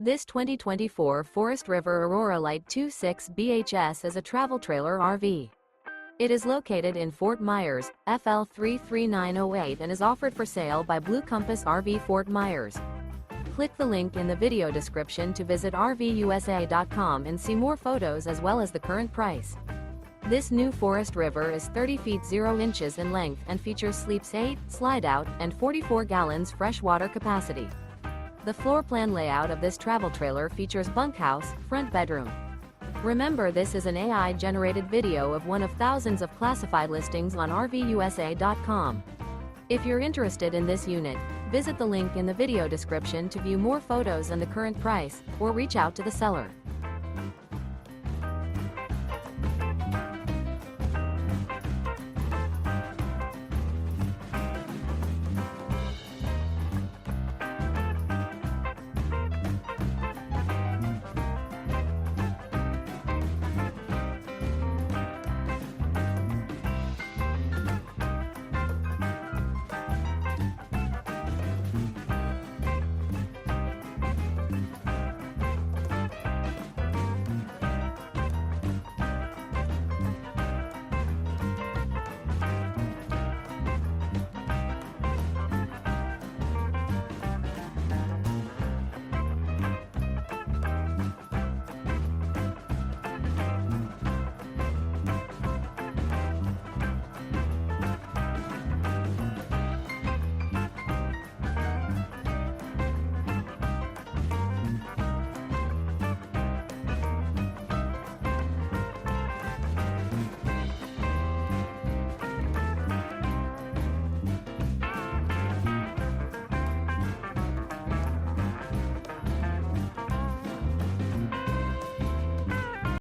This 2024 Forest River Aurora Light 26 BHS is a travel trailer RV. It is located in Fort Myers, FL 33908 and is offered for sale by Blue Compass RV Fort Myers. Click the link in the video description to visit RVUSA.com and see more photos as well as the current price. This new Forest River is 30 feet 0 inches in length and features sleeps 8, slide-out, and 44 gallons fresh water capacity. The floor plan layout of this travel trailer features bunkhouse, front bedroom. Remember, this is an AI-generated video of one of thousands of classified listings on RVUSA.com. If you're interested in this unit, visit the link in the video description to view more photos and the current price, or reach out to the seller.